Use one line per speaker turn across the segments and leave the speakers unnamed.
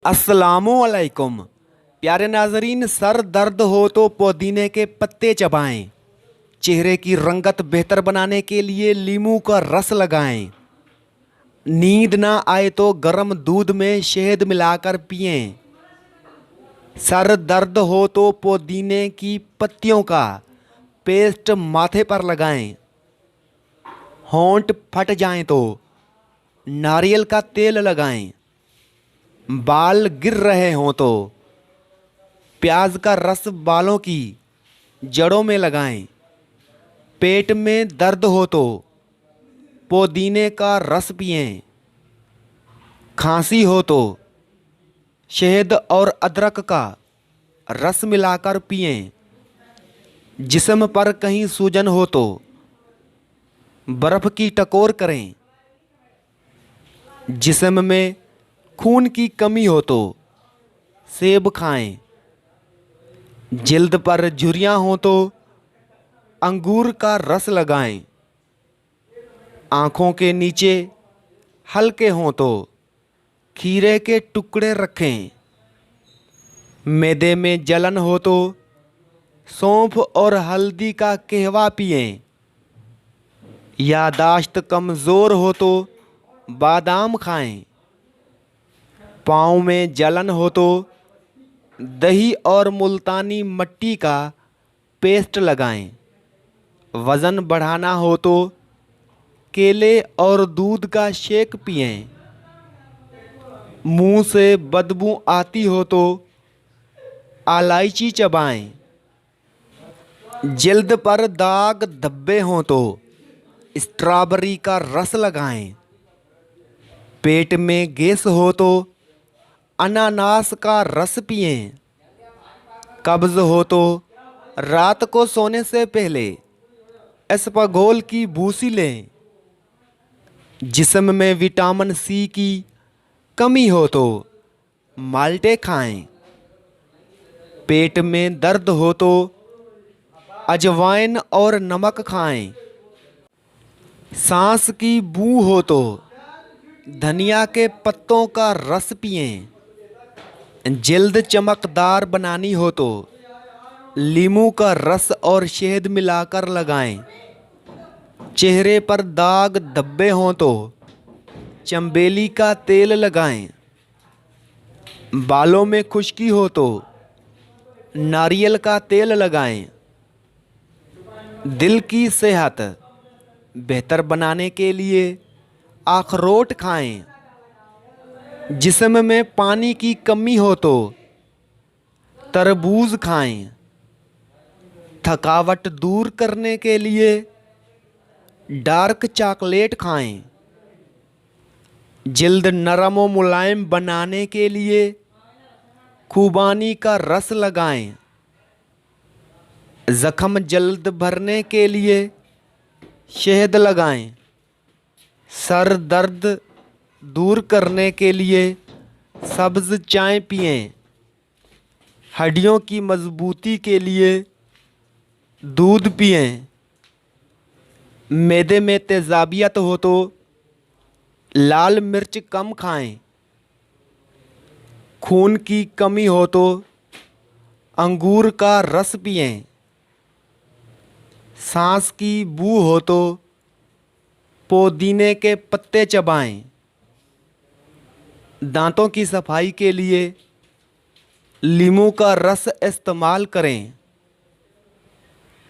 अस्सलामुअलैकुम प्यारे नाजरीन। सर दर्द हो तो पुदीने के पत्ते चबाएं। चेहरे की रंगत बेहतर बनाने के लिए नींबू का रस लगाएं। नींद ना आए तो गर्म दूध में शहद मिलाकर पिएं। सर दर्द हो तो पुदीने की पत्तियों का पेस्ट माथे पर लगाएं। होंठ फट जाएं तो नारियल का तेल लगाएं। बाल गिर रहे हों तो प्याज का रस बालों की जड़ों में लगाएं। पेट में दर्द हो तो पुदीने का रस पिएं। खांसी हो तो शहद और अदरक का रस मिलाकर पिएं। जिस्म पर कहीं सूजन हो तो बर्फ़ की टकोर करें। जिस्म में खून की कमी हो तो सेब खाएं। जिल्द पर झुर्रियाँ हों तो अंगूर का रस लगाएं। आँखों के नीचे हल्के हों तो खीरे के टुकड़े रखें। मैदे में जलन हो तो सौंफ और हल्दी का कहवा पिएं। यादाश्त कमज़ोर हो तो बादाम खाएं। पाँव में जलन हो तो दही और मुल्तानी मट्टी का पेस्ट लगाएं। वज़न बढ़ाना हो तो केले और दूध का शेक पिएं। मुंह से बदबू आती हो तो इलायची चबाएं। जल्द पर दाग धब्बे हों तो स्ट्रॉबेरी का रस लगाएं। पेट में गैस हो तो अनानास का रस पिएं। कब्ज़ हो तो रात को सोने से पहले एस्पागोल की भूसी लें। जिस्म में विटामिन सी की कमी हो तो माल्टे खाएं। पेट में दर्द हो तो अजवाइन और नमक खाएं। सांस की बू हो तो धनिया के पत्तों का रस पिएं। जल्द चमकदार बनानी हो तो नींबू का रस और शहद मिलाकर लगाएं। चेहरे पर दाग धब्बे हों तो चंबेली का तेल लगाएं। बालों में खुश्की हो तो नारियल का तेल लगाएं। दिल की सेहत बेहतर बनाने के लिए अखरोट खाएं। जिस्म में पानी की कमी हो तो तरबूज खाएं। थकावट दूर करने के लिए डार्क चॉकलेट खाएं। जल्द नरम व मुलायम बनाने के लिए खूबानी का रस लगाएं। ज़ख्म जल्द भरने के लिए शहद लगाएं। सर दर्द दूर करने के लिए सब्ज़ चाय पिएं। हड्डियों की मजबूती के लिए दूध पिएं। मैदे में तेज़ाबियत हो तो लाल मिर्च कम खाएं। खून की कमी हो तो अंगूर का रस पिएं। सांस की बू हो तो पुदीने के पत्ते चबाएं। दांतों की सफाई के लिए नींबू का रस इस्तेमाल करें।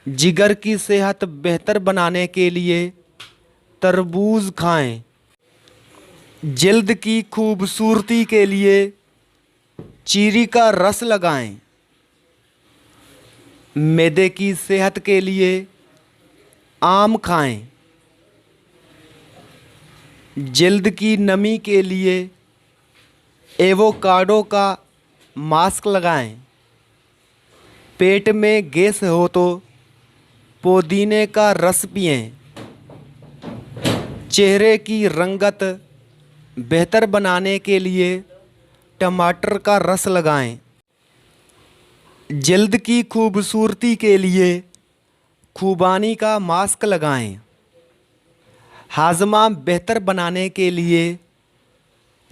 जिगर की सेहत बेहतर बनाने के लिए तरबूज खाएं। जल्द की खूबसूरती के लिए चीरी का रस लगाएं। मैदे की सेहत के लिए आम खाएं। जल्द की नमी के लिए एवोकाडो का मास्क लगाएं। पेट में गैस हो तो पुदीने का रस पिएं। चेहरे की रंगत बेहतर बनाने के लिए टमाटर का रस लगाएं। जल्द की खूबसूरती के लिए खूबानी का मास्क लगाएं। हाजमा बेहतर बनाने के लिए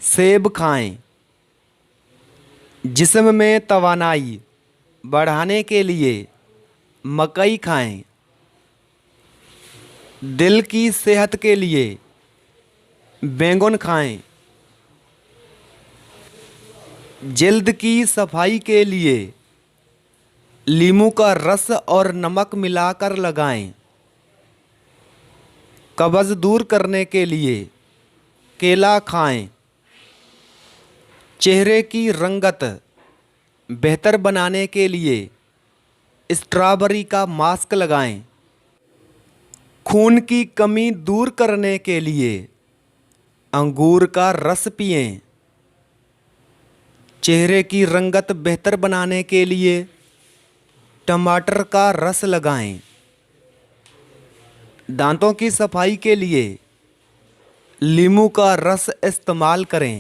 सेब खाएं। जिस्म में तवानाई बढ़ाने के लिए मकई खाएं। दिल की सेहत के लिए बैंगन खाएं। जल्द की सफाई के लिए नींबू का रस और नमक मिलाकर लगाएं। कब्ज़ दूर करने के लिए केला खाएं। चेहरे की रंगत बेहतर बनाने के लिए स्ट्रॉबेरी का मास्क लगाएं। खून की कमी दूर करने के लिए अंगूर का रस पिएं। चेहरे की रंगत बेहतर बनाने के लिए टमाटर का रस लगाएं। दांतों की सफाई के लिए नींबू का रस इस्तेमाल करें।